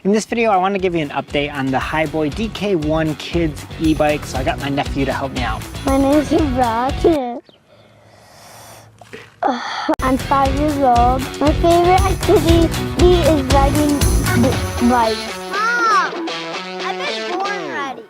In this video, I want to give you an update on the Hiboy DK1 kids e-bike, so I got my nephew to help me out. My name is Rocket. I'm 5 years old. My favorite activity is riding bikes. Mom, I've been born ready.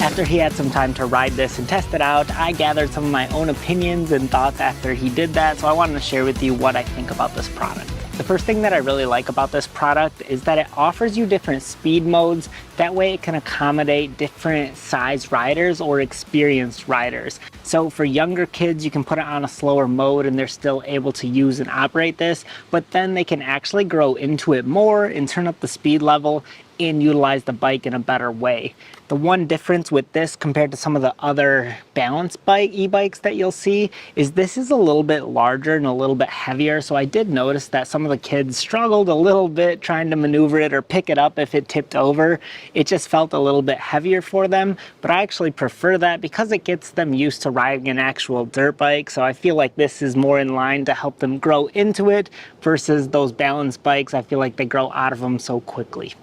After he had some time to ride this and test it out, I gathered some of my own opinions and thoughts after he did that, so I wanted to share with you what I think about this product. The first thing that I really like about this product is that it offers you different speed modes. That way it can accommodate different size riders or experienced riders. So for younger kids, you can put it on a slower mode and they're still able to use and operate this, but then they can actually grow into it more and turn up the speed level and utilize the bike in a better way. The one difference with this compared to some of the other balance bike e-bikes that you'll see is this is a little bit larger and a little bit heavier. So I did notice that some of the kids struggled a little bit trying to maneuver it or pick it up if it tipped over. It just felt a little bit heavier for them, but I actually prefer that because it gets them used to riding an actual dirt bike. So I feel like this is more in line to help them grow into it versus those balance bikes. I feel like they grow out of them so quickly.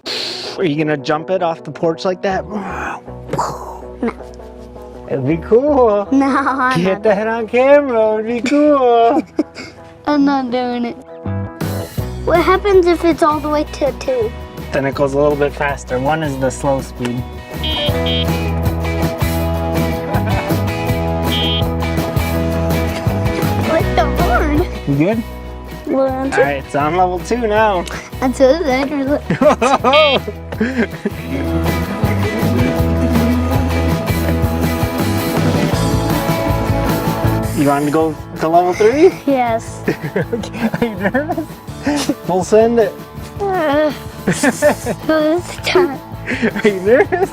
Are you gonna jump it off the porch like that? No. It'd be cool. No, Get that on camera, it'd be cool. I'm not doing it. What happens if it's all the way to 2? Then it goes a little bit faster. 1 is the slow speed. Like the horn. You good? Well, I'm All right, it's on level 2 now. until then. You want to go to level 3? Yes. Okay. Are you nervous? We'll send it. This time. Are you nervous?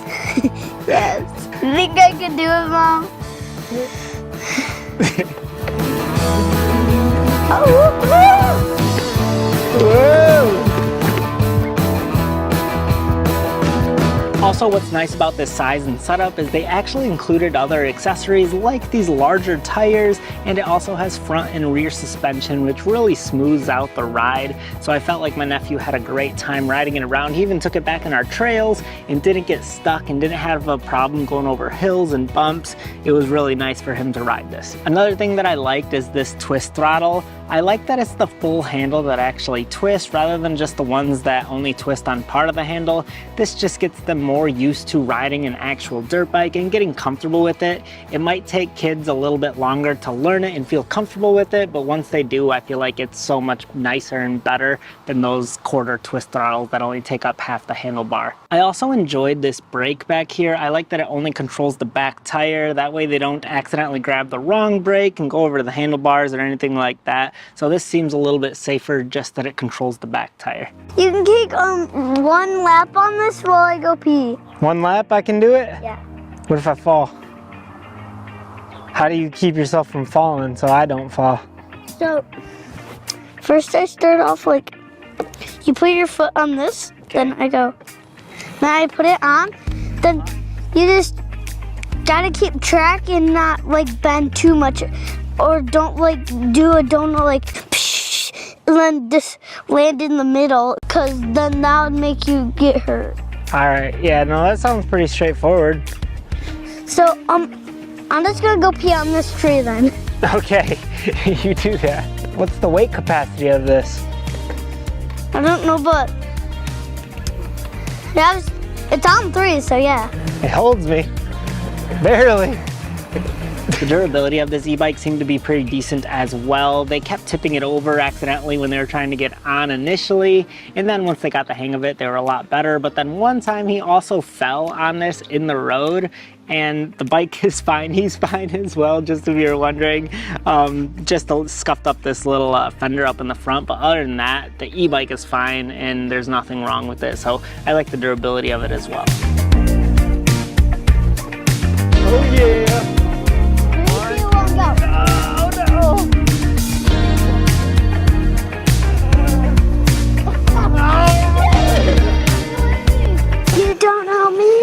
Yes. You think I can do it, Mom? Whoa! Also, what's nice about this size and setup is they actually included other accessories like these larger tires, and it also has front and rear suspension, which really smooths out the ride. So I felt like my nephew had a great time riding it around. He even took it back in our trails and didn't get stuck and didn't have a problem going over hills and bumps. It was really nice for him to ride this. Another thing that I liked is this twist throttle. I like that it's the full handle that actually twists rather than just the ones that only twist on part of the handle. This just gets them more used to riding an actual dirt bike and getting comfortable with it. It might take kids a little bit longer to learn it and feel comfortable with it, but once they do, I feel like it's so much nicer and better than those quarter twist throttles that only take up half the handlebar. I also enjoyed this brake back here. I like that it only controls the back tire. That way they don't accidentally grab the wrong brake and go over to the handlebars or anything like that. So this seems a little bit safer just that it controls the back tire. You can take 1 lap on this while I go pee. 1 lap, I can do it? Yeah. What if I fall? How do you keep yourself from falling so I don't fall? So, first I start off like, you put your foot on this, then I go. Then I put it on, then you just gotta keep track and not like bend too much, or don't like do a donut like psh, and then just land in the middle, cause then that would make you get hurt. All right, yeah, no, that sounds pretty straightforward. So I'm just gonna go pee on this tree then. Okay, you do that. What's the weight capacity of this? I don't know, but it's on 3, so yeah. It holds me, barely. The durability of this e-bike seemed to be pretty decent as well. They kept tipping it over accidentally when they were trying to get on initially, and then once they got the hang of it, they were a lot better. But then one time he also fell on this in the road, and the bike is fine. He's fine as well, just if you're wondering. Just scuffed up this little fender up in the front, but other than that, the e-bike is fine and there's nothing wrong with it. So I like the durability of it as well. Oh yeah! Oh no! You don't know me,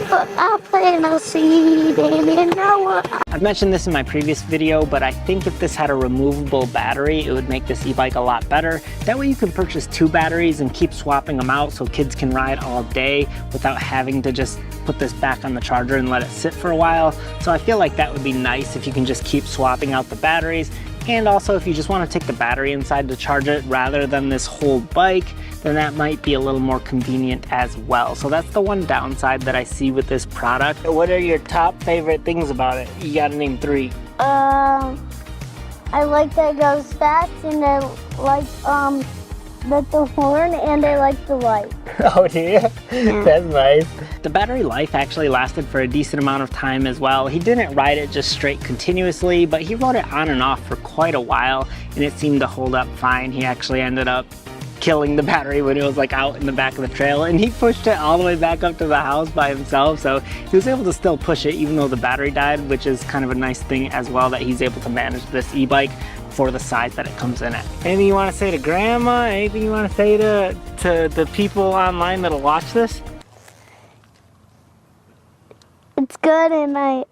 but I plant a seed and you know what? I've mentioned this in my previous video, but I think if this had a removable battery, it would make this e-bike a lot better. That way you can purchase 2 batteries and keep swapping them out so kids can ride all day without having to just put this back on the charger and let it sit for a while. So I feel like that would be nice if you can just keep swapping out the batteries. And also if you just want to take the battery inside to charge it rather than this whole bike, then that might be a little more convenient as well. So that's the one downside that I see with this product. What are your top favorite things about it? You gotta name 3. I like that it goes fast, and I like the horn, and I like the light. Oh, do you? Yeah. That's nice. The battery life actually lasted for a decent amount of time as well. He didn't ride it just straight continuously, but he rode it on and off for quite a while, and it seemed to hold up fine. He actually ended up killing the battery when it was like out in the back of the trail, and he pushed it all the way back up to the house by himself, so he was able to still push it even though the battery died, which is kind of a nice thing as well, that he's able to manage this e-bike for the size that it comes in at. Anything you want to say to Grandma? Anything you want to say to the people online that'll watch this? It's good, and I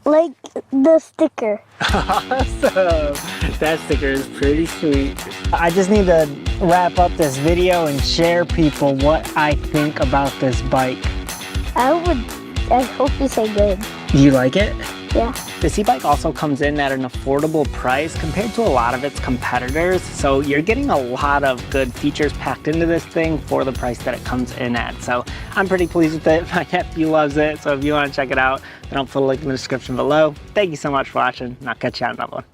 like the sticker. Awesome! That sticker is pretty sweet. I just need to wrap up this video and share people what I think about this bike. I hope you say good. Do you like it? Yeah. This e-bike also comes in at an affordable price compared to a lot of its competitors, so you're getting a lot of good features packed into this thing for the price that it comes in at. So I'm pretty pleased with it. My nephew loves it, so if you want to check it out, then I'll put a link in the description below. Thank you so much for watching, and I'll catch you on another one.